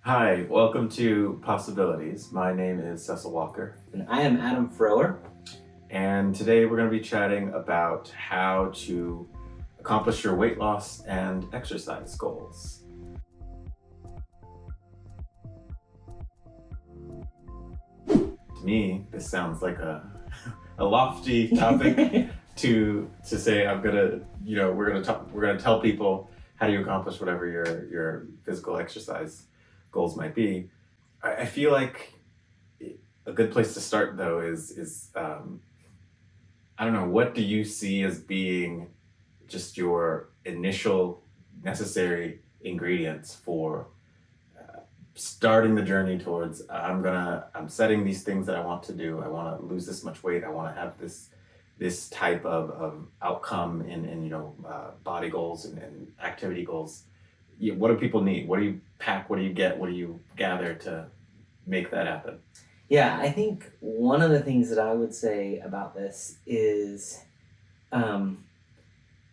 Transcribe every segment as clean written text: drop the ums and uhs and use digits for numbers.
Hi, welcome to Possibilities. My name is Cecil Walker, And I am Adam Frower. and today we're going to be chatting about how to accomplish your weight loss and exercise goals. To me, this sounds like a lofty topic to say we're gonna tell people how do you accomplish whatever your physical exercise goals might be. I feel like a good place to start though is I don't know, what do you see as being just your initial necessary ingredients for starting the journey towards I'm setting these things that I want to do. I want to lose this much weight. I want to have this type of outcome in body goals and activity goals. What do people need? What do you pack? What do you get? What do you gather to make that happen? Yeah, I think one of the things that I would say about this is, I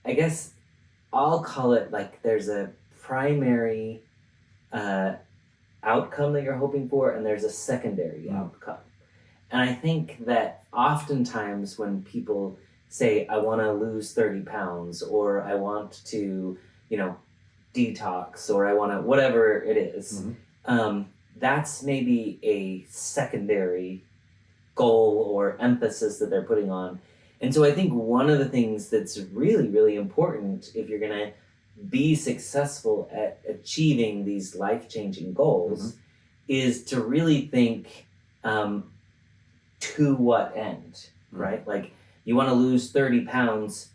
guess I'll call it like there's a primary uh, outcome that you're hoping for, and there's a secondary outcome. And I think that oftentimes when people say, I want to lose 30 pounds, or I want to, detox, or I want to, whatever it is, that's maybe a secondary goal or emphasis that they're putting on. And so I think one of the things that's really, really important if you're going to be successful at achieving these life-changing goals is to really think to what end, right? Like, you want to lose 30 pounds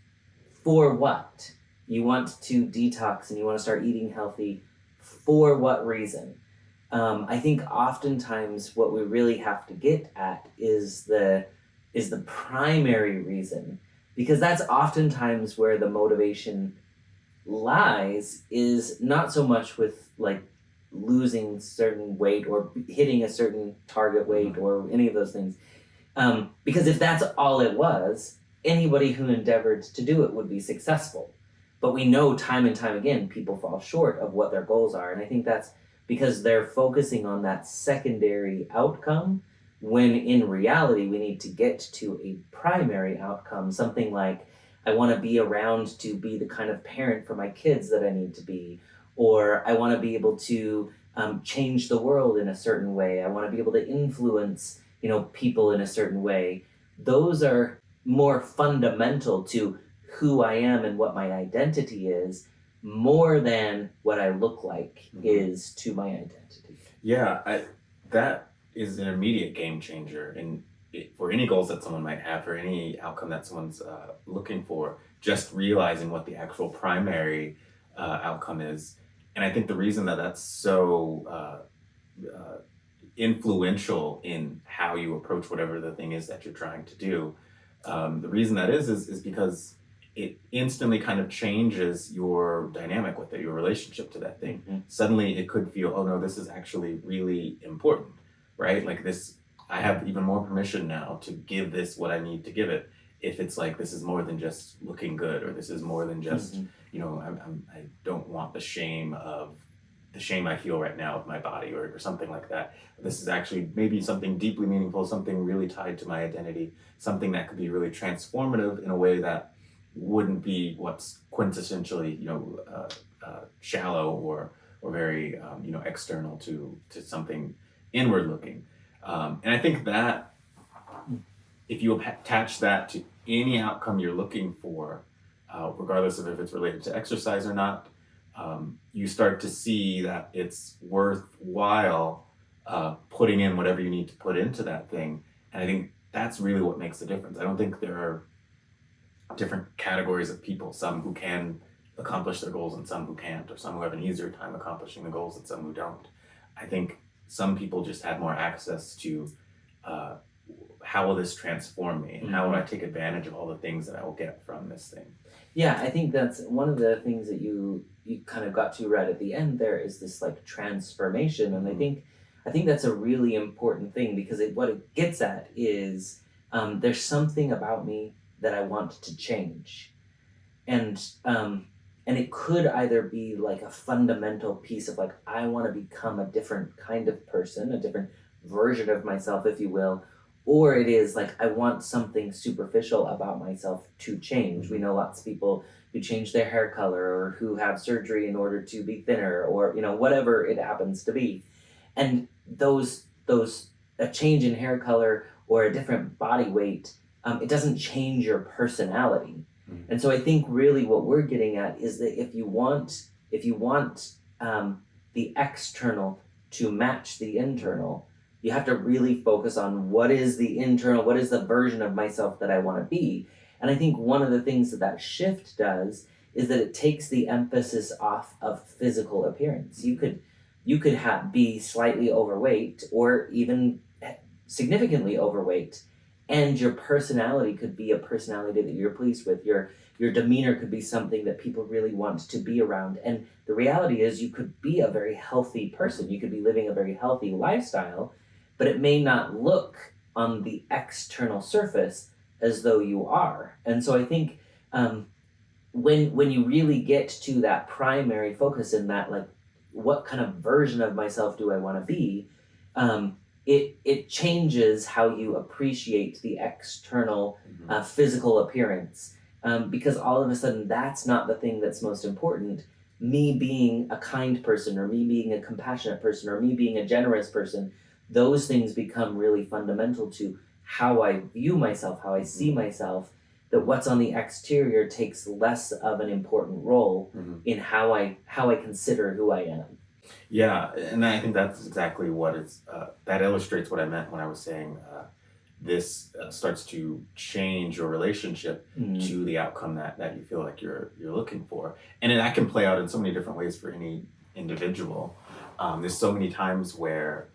for what? You want to detox and you want to start eating healthy for what reason? I think oftentimes what we really have to get at is the primary reason, because that's oftentimes where the motivation lies, is not so much with like losing certain weight or hitting a certain target weight or any of those things. Because if that's all it was, anybody who endeavored to do it would be successful. But we know time and time again, people fall short of what their goals are. And I think that's because they're focusing on that secondary outcome, when in reality, we need to get to a primary outcome, something like, I want to be around to be the kind of parent for my kids that I need to be, or I want to be able to change the world in a certain way. I want to be able to influence, people in a certain way. Those are more fundamental to who I am and what my identity is, more than what I look like is to my identity. Yeah, that is an immediate game changer for any goals that someone might have, for any outcome that someone's looking for, just realizing what the actual primary outcome is. And I think the reason that that's so influential in how you approach whatever the thing is that you're trying to do, the reason that is because it instantly kind of changes your dynamic with it, your relationship to that thing. Suddenly it could feel, oh no, this is actually really important, right? Like this, I have even more permission now to give this what I need to give it. If it's like, this is more than just looking good, or this is more than just, I don't want the shame I feel right now of my body, or something like that. This is actually maybe something deeply meaningful, something really tied to my identity, something that could be really transformative in a way that wouldn't be what's quintessentially shallow or very external to something inward looking. And I think that if you attach that to any outcome you're looking for, regardless of if it's related to exercise or not, you start to see that it's worthwhile putting in whatever you need to put into that thing. And I think that's really what makes the difference. I don't think there are different categories of people, some who can accomplish their goals and some who can't, or some who have an easier time accomplishing the goals and some who don't. I think some people just have more access to how will this transform me, and how will I take advantage of all the things that I will get from this thing. Yeah, I think that's one of the things that you kind of got to right at the end there, is this like transformation. And I think that's a really important thing, because what it gets at is there's something about me that I want to change. And And it could either be like a fundamental piece of like, I want to become a different kind of person, a different version of myself, if you will, or it is like, I want something superficial about myself to change. We know lots of people who change their hair color or who have surgery in order to be thinner or, whatever it happens to be. And those a change in hair color or a different body weight, it doesn't change your personality. And so I think really what we're getting at is that if you want the external to match the internal, you have to really focus on what is the internal, what is the version of myself that I want to be. And I think one of the things that shift does is that it takes the emphasis off of physical appearance. You could be slightly overweight or even significantly overweight, and your personality could be a personality that you're pleased with. Your demeanor could be something that people really want to be around. And the reality is you could be a very healthy person. You could be living a very healthy lifestyle, but it may not look on the external surface as though you are. And so I think when you really get to that primary focus in that, like, what kind of version of myself do I want to be, it changes how you appreciate the external physical appearance, because all of a sudden that's not the thing that's most important. Me being a kind person, or me being a compassionate person, or me being a generous person, those things become really fundamental to how I view myself, how I see myself, that what's on the exterior takes less of an important role in how I consider who I am. Yeah, and I think that's exactly what it's, that illustrates what I meant when I was saying this starts to change your relationship to the outcome that you feel like you're looking for. And that can play out in so many different ways for any individual. There's so many times where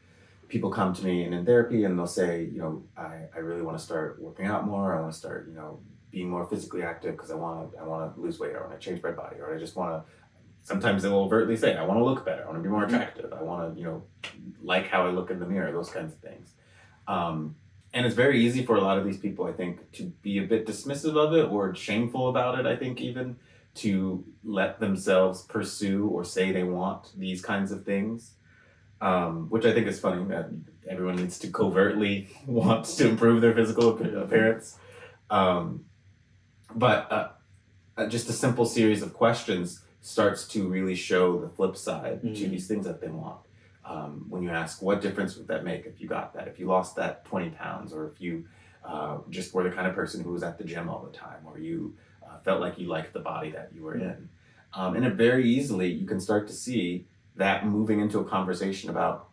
people come to me in therapy and they'll say, I really want to start working out more. I want to start, being more physically active because I want to lose weight, or I want to change my body, or I just want to. Sometimes they will overtly say, I want to look better, I want to be more attractive, I want to, like how I look in the mirror, those kinds of things. And it's very easy for a lot of these people, I think, to be a bit dismissive of it or shameful about it, I think, even to let themselves pursue or say they want these kinds of things, which I think is funny that everyone needs to covertly want to improve their physical appearance. But just a simple series of questions starts to really show the flip side to these things that they want. When you ask, what difference would that make if you got that, if you lost that 20 pounds, or if you just were the kind of person who was at the gym all the time, or you felt like you liked the body that you were in. And it very easily, you can start to see that moving into a conversation about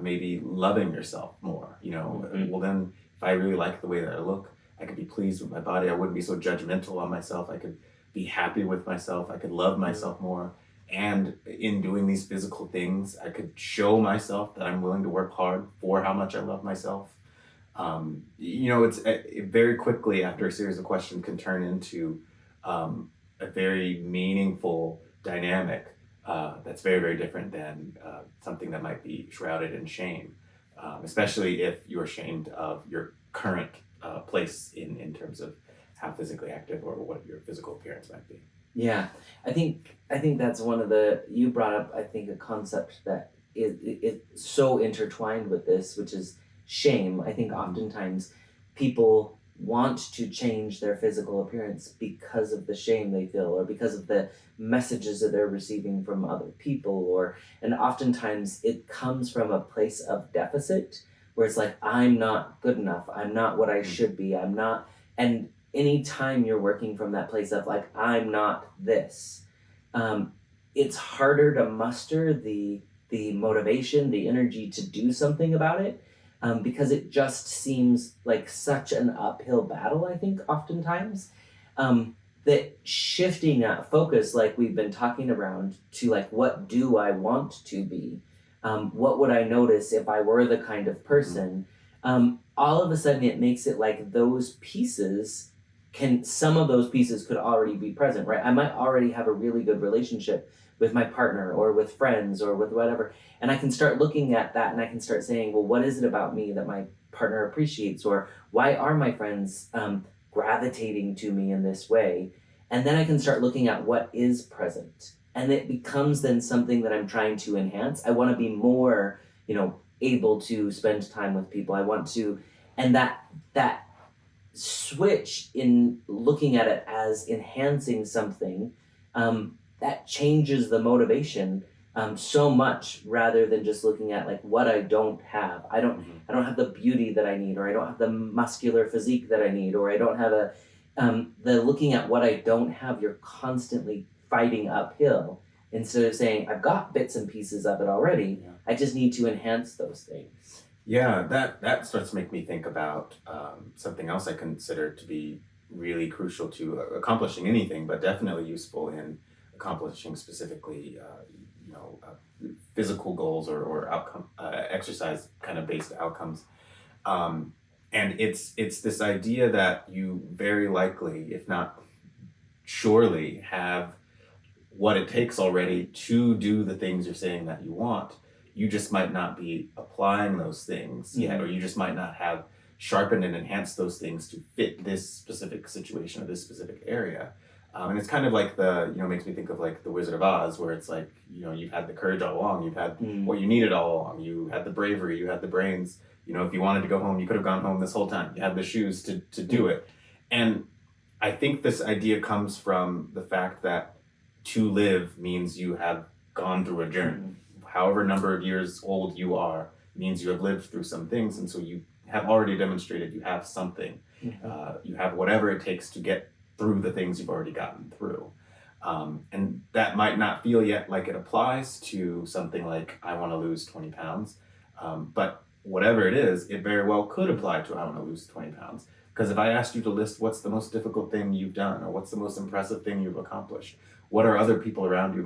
maybe loving yourself more. Well, then if I really like the way that I look, I could be pleased with my body. I wouldn't be so judgmental on myself. I could be happy with myself. I could love myself more. And in doing these physical things, I could show myself that I'm willing to work hard for how much I love myself. It's very quickly after a series of questions can turn into a very meaningful dynamic that's very, very different than something that might be shrouded in shame, especially if you're ashamed of your current place in terms of how physically active or what your physical appearance might be. Yeah, I think that's one of you brought up, I think, a concept that is so intertwined with this, which is shame. I think oftentimes people want to change their physical appearance because of the shame they feel, or because of the messages that they're receiving from other people, and oftentimes it comes from a place of deficit where it's like, I'm not good enough, I'm not what I should be, I'm not. And anytime you're working from that place of like, I'm not this, it's harder to muster the motivation, the energy to do something about it, because it just seems like such an uphill battle, I think, oftentimes, that shifting that focus, like we've been talking around, to like, what do I want to be? What would I notice if I were the kind of person? All of a sudden it makes it like some of those pieces could already be present, right? I might already have a really good relationship with my partner or with friends or with whatever, and I can start looking at that and I can start saying, well, what is it about me that my partner appreciates, or why are my friends gravitating to me in this way? And then I can start looking at what is present. And it becomes then something that I'm trying to enhance. I want to be more, able to spend time with people. I want to, and that switch in looking at it as enhancing something, that changes the motivation so much rather than just looking at like what I don't have. I don't have the beauty that I need, or I don't have the muscular physique that I need, or I don't have the looking at what I don't have. You're constantly fighting uphill instead of saying I've got bits and pieces of it already. Yeah. I just need to enhance those things. Yeah, that starts to make me think about something else I consider to be really crucial to accomplishing anything, but definitely useful in accomplishing specifically, physical goals or outcome exercise kind of based outcomes. And it's this idea that you very likely, if not surely, have what it takes already to do the things you're saying that you want. You just might not be applying those things yet, or you just might not have sharpened and enhanced those things to fit this specific situation or this specific area. And it's kind of like makes me think of like the Wizard of Oz, where it's like, you've had the courage all along, you've had what you needed all along, you had the bravery, you had the brains. If you wanted to go home, you could have gone home this whole time. You had the shoes to do it. And I think this idea comes from the fact that to live means you have gone through a journey. However number of years old you are means you have lived through some things, and so you have already demonstrated you have something. You have whatever it takes to get through the things you've already gotten through. And that might not feel yet like it applies to something like I want to lose 20 pounds, but whatever it is, it very well could apply to I want to lose 20 pounds. Because if I asked you to list what's the most difficult thing you've done, or what's the most impressive thing you've accomplished, what are other people around you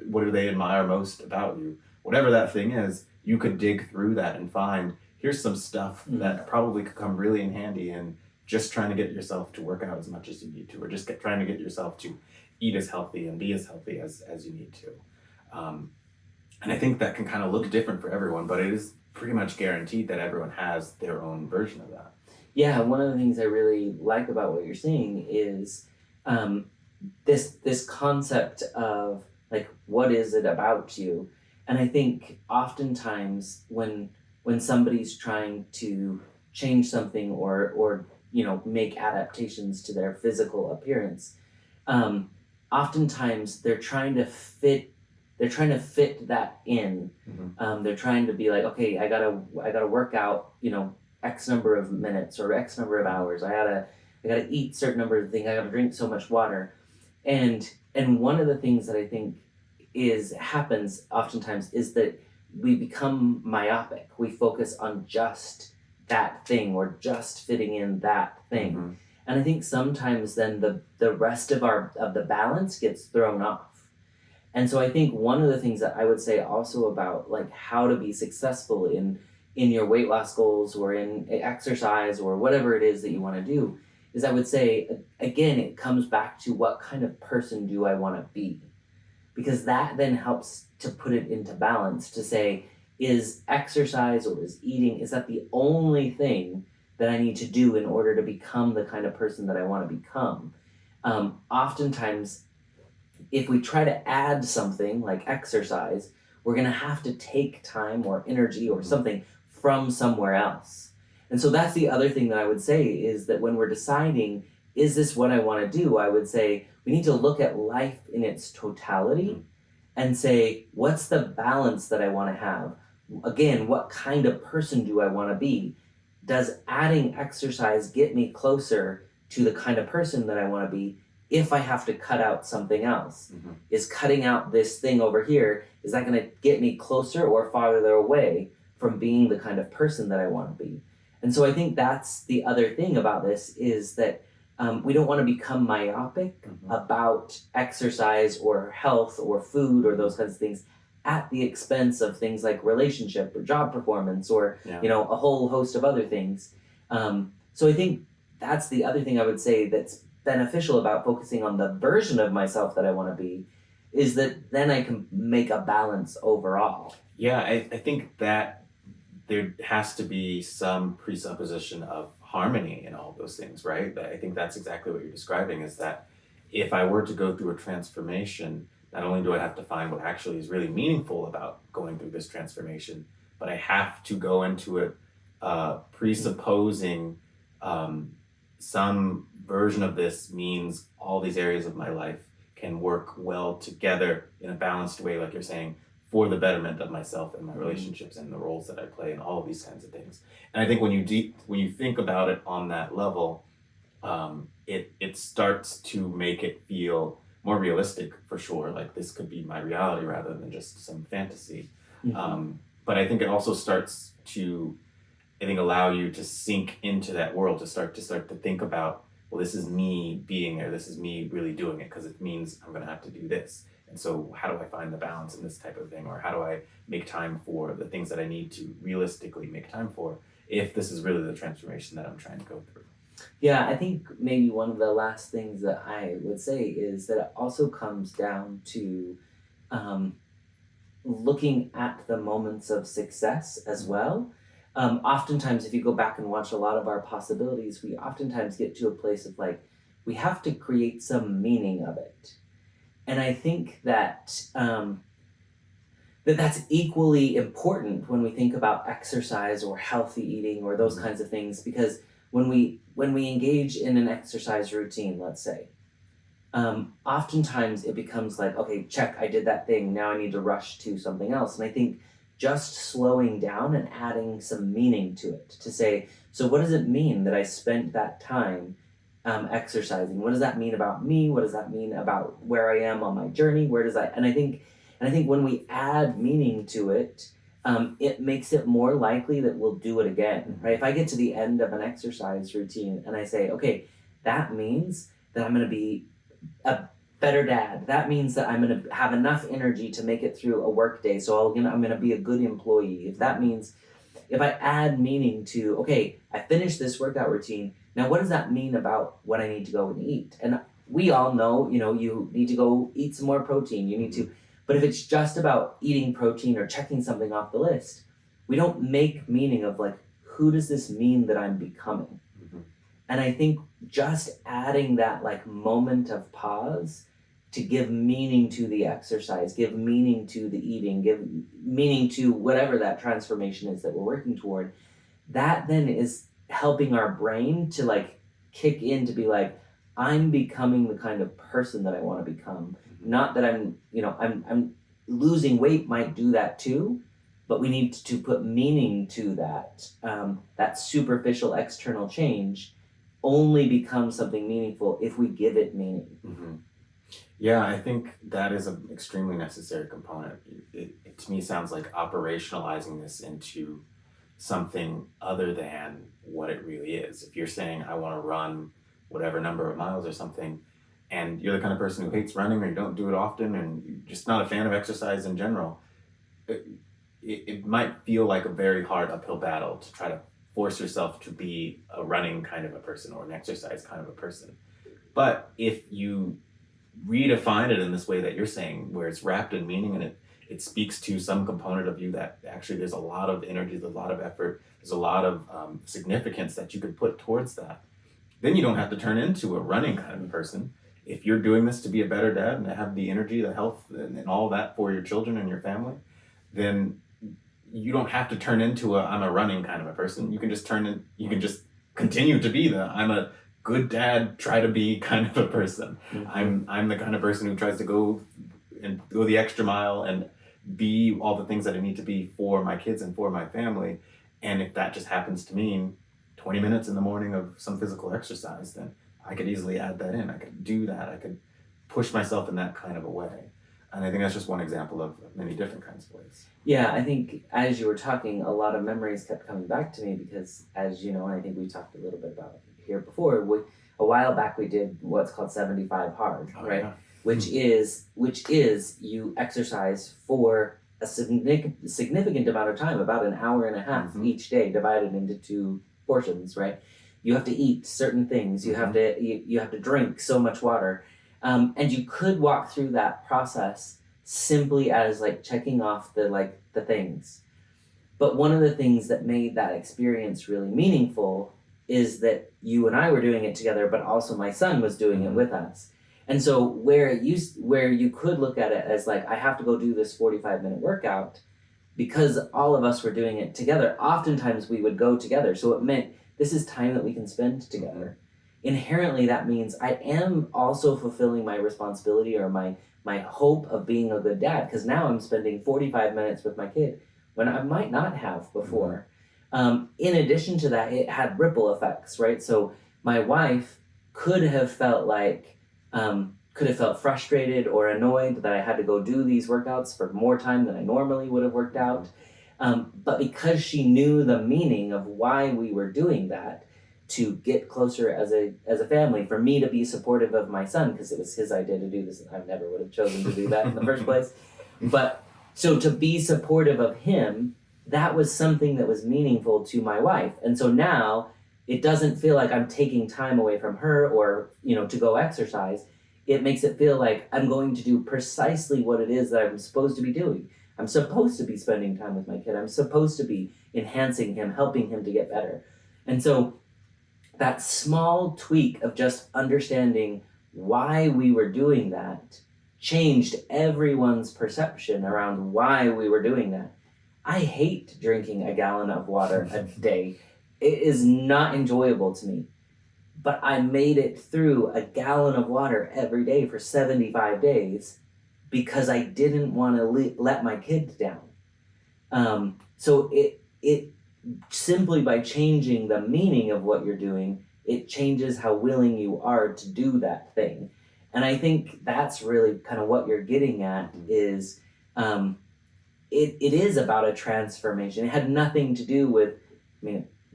what do they admire most about you? Whatever that thing is, you could dig through that and find, here's some stuff that probably could come really in handy in just trying to get yourself to work out as much as you need to, or just trying to get yourself to eat as healthy and be as healthy as you need to. And I think that can kind of look different for everyone, but it is pretty much guaranteed that everyone has their own version of that. Yeah, one of the things I really like about what you're saying is this concept of like, what is it about you? And I think oftentimes when somebody's trying to change something or make adaptations to their physical appearance, oftentimes they're trying to fit that in. They're trying to be like, okay, I gotta work out, X number of minutes or X number of hours. I gotta eat certain number of things. I gotta drink so much water. And one of the things that I think happens oftentimes is that we become myopic. We focus on just that thing or just fitting in that thing. And I think sometimes then the rest of the balance gets thrown off. And so I think one of the things that I would say also about like how to be successful in your weight loss goals or in exercise or whatever it is that you want to do is I would say, again, it comes back to what kind of person do I want to be? Because that then helps to put it into balance to say, is exercise or is eating, is that the only thing that I need to do in order to become the kind of person that I want to become? Oftentimes, if we try to add something like exercise, we're going to have to take time or energy or something from somewhere else. And so that's the other thing that I would say is that when we're deciding, is this what I want to do? I would say we need to look at life in its totality and say, what's the balance that I want to have? Again, what kind of person do I want to be? Does adding exercise get me closer to the kind of person that I want to be if I have to cut out something else? Is cutting out this thing over here, is that going to get me closer or farther away from being the kind of person that I want to be? And so I think that's the other thing about this is that we don't want to become myopic about exercise or health or food or those kinds of things at the expense of things like relationship or job performance or a whole host of other things. So I think that's the other thing I would say that's beneficial about focusing on the version of myself that I want to be, is that then I can make a balance overall. Yeah, I think that there has to be some presupposition of harmony in all those things, right? I think that's exactly what you're describing, is that if I were to go through a transformation, not only do I have to find what actually is really meaningful about going through this transformation, but I have to go into it presupposing some version of this means all these areas of my life can work well together in a balanced way, like you're saying, for the betterment of myself and my relationships and the roles that I play and all of these kinds of things. And I think when you think about it on that level, it starts to make it feel more realistic for sure. Like this could be my reality rather than just some fantasy. But I think it also starts to, I think, allow you to sink into that world, to start to think about, well, this is me being there. This is me really doing it because it means I'm going to have to do this. And so how do I find the balance in this type of thing? Or how do I make time for the things that I need to realistically make time for if this is really the transformation that I'm trying to go through? Yeah, I think maybe one of the last things that I would say is that it also comes down to looking at the moments of success as well. Oftentimes, if you go back and watch a lot of our possibilities, we oftentimes get to a place of like, we have to create some meaning of it. And I think that that's equally important when we think about exercise or healthy eating or those kinds of things, because when we engage in an exercise routine, let's say, oftentimes it becomes like, okay, check, I did that thing, now I need to rush to something else. And I think just slowing down and adding some meaning to it, to say, so what does it mean that I spent that time exercising? What does that mean about me? What does that mean about where I am on my journey? And I think when we add meaning to it, it makes it more likely that we'll do it again, right? If I get to the end of an exercise routine and I say, okay, that means that I'm going to be a better dad. That means that I'm going to have enough energy to make it through a work day. So I'm going to be a good employee. If that means, if I add meaning to, okay, I finished this workout routine. Now, what does that mean about what I need to go and eat? And we all know, you need to go eat some more protein. You need to, but if it's just about eating protein or checking something off the list, we don't make meaning of like, who does this mean that I'm becoming? And I think just adding that like moment of pause to give meaning to the exercise, give meaning to the eating, give meaning to whatever that transformation is that we're working toward, that then is helping our brain to like kick in to be like, I'm becoming the kind of person that I want to become. Not that I'm losing weight might do that too, but we need to put meaning to that. That superficial external change only becomes something meaningful if we give it meaning. Yeah, I think that is an extremely necessary component. It to me sounds like operationalizing this into something other than what it really is. If you're saying, I want to run whatever number of miles or something, and you're the kind of person who hates running or you don't do it often and you're just not a fan of exercise in general, it might feel like a very hard uphill battle to try to force yourself to be a running kind of a person or an exercise kind of a person. But if you redefine it in this way that you're saying, where it's wrapped in meaning and it speaks to some component of you that actually there's a lot of energy, there's a lot of effort, there's a lot of significance that you could put towards that, then you don't have to turn into a running kind of a person. If you're doing this to be a better dad and to have the energy, the health, and all that for your children and your family, then you don't have to turn into I'm a running kind of a person. You can just continue to be I'm a good dad, try to be kind of a person. I'm the kind of person who tries to go the extra mile and be all the things that I need to be for my kids and for my family. And if that just happens to mean 20 minutes in the morning of some physical exercise, then I could easily add that in. I could do that. I could push myself in that kind of a way. And I think that's just one example of many different kinds of ways. Yeah, I think as you were talking, a lot of memories kept coming back to me because, as you know, and I think we talked a little bit about it here before, a while back we did what's called 75 hard, right? Yeah. Which is you exercise for a significant amount of time, about an hour and a half each day, divided into 2 portions, right? You have to eat certain things. You have to drink so much water. And you could walk through that process simply as like checking off the things. But one of the things that made that experience really meaningful is that you and I were doing it together, but also my son was doing it with us. And so where you could look at it as like, I have to go do this 45-minute workout, because all of us were doing it together. Oftentimes we would go together. So it meant this is time that we can spend together. Inherently, that means I am also fulfilling my responsibility or my hope of being a good dad, because now I'm spending 45 minutes with my kid when I might not have before. In addition to that, it had ripple effects, right? So my wife could have felt frustrated or annoyed that I had to go do these workouts for more time than I normally would have worked out. But because she knew the meaning of why we were doing that, to get closer as a family, for me to be supportive of my son, because it was his idea to do this, and I never would have chosen to do that in the first place. But so to be supportive of him, that was something that was meaningful to my wife. And so now it doesn't feel like I'm taking time away from her or, to go exercise. It makes it feel like I'm going to do precisely what it is that I'm supposed to be doing. I'm supposed to be spending time with my kid. I'm supposed to be enhancing him, helping him to get better. And so that small tweak of just understanding why we were doing that changed everyone's perception around why we were doing that. I hate drinking a gallon of water a day. It is not enjoyable to me. But I made it through a gallon of water every day for 75 days because I didn't want to let my kids down. So it simply by changing the meaning of what you're doing, it changes how willing you are to do that thing. And I think that's really kind of what you're getting at is it is about a transformation. It had nothing to do with,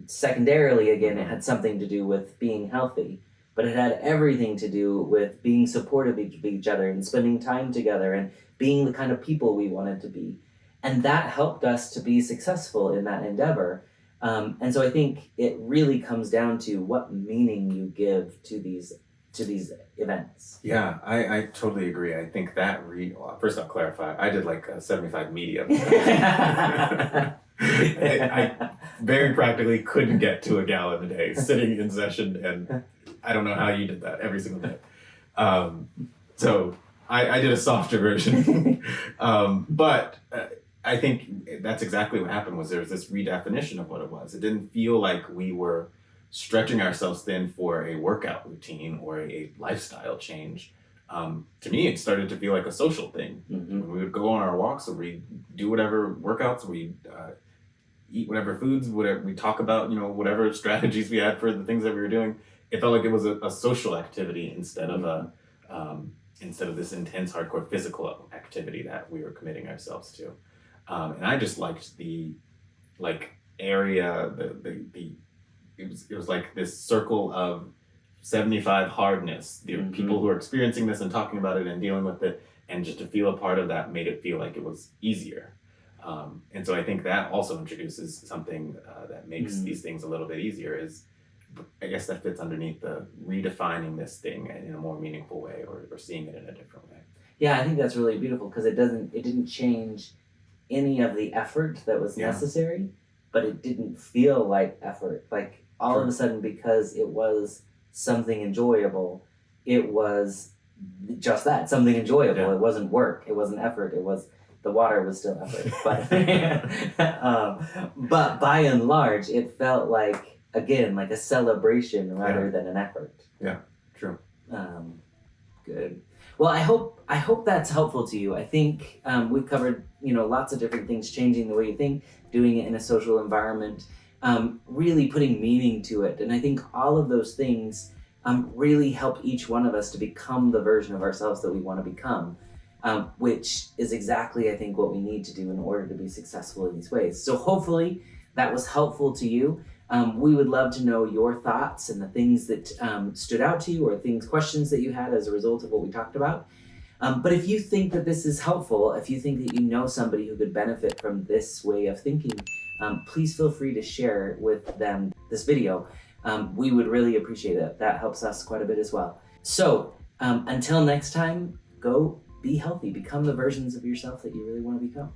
secondarily, again, it had something to do with being healthy, but it had everything to do with being supportive of each other and spending time together and being the kind of people we wanted to be. And that helped us to be successful in that endeavor. And so I think it really comes down to what meaning you give to these events. Yeah, I totally agree. I think that first I'll clarify, I did like a 75 medium. I very practically couldn't get to a gallon a day sitting in session, and I don't know how you did that every single day. So I did a softer version. But I think that's exactly what happened. Was there was this redefinition of what it was. It didn't feel like we were stretching ourselves thin for a workout routine or a lifestyle change. To me, it started to feel like a social thing. Mm-hmm. When we would go on our walks, or we do whatever workouts, we eat whatever foods, whatever we talk about, whatever strategies we had for the things that we were doing. It felt like it was a social activity instead of instead of this intense, hardcore physical activity that we were committing ourselves to. And I just liked the area, it was like this circle of 75 hardness. There were people who are experiencing this and talking about it and dealing with it, and just to feel a part of that made it feel like it was easier. And so I think that also introduces something that makes these things a little bit easier. Is I guess that fits underneath the redefining this thing in a more meaningful way, or seeing it in a different way. Yeah, I think that's really beautiful because it didn't change any of the effort that was necessary, but it didn't feel like effort. Like all of a sudden, because it was something enjoyable, it was just that, something enjoyable. Yeah. It wasn't work. It wasn't effort. It was, the water was still effort. But by and large, it felt like, again, like a celebration rather than an effort. Yeah, true. Good. Well, I hope that's helpful to you. I think we've covered, lots of different things, changing the way you think, doing it in a social environment, really putting meaning to it. And I think all of those things really help each one of us to become the version of ourselves that we want to become, which is exactly, I think, what we need to do in order to be successful in these ways. So hopefully that was helpful to you. We would love to know your thoughts and the things that stood out to you, or questions that you had as a result of what we talked about. But if you think that this is helpful, if you think that you know somebody who could benefit from this way of thinking, please feel free to share with them this video. We would really appreciate it. That helps us quite a bit as well. So until next time, go be healthy, become the versions of yourself that you really want to become.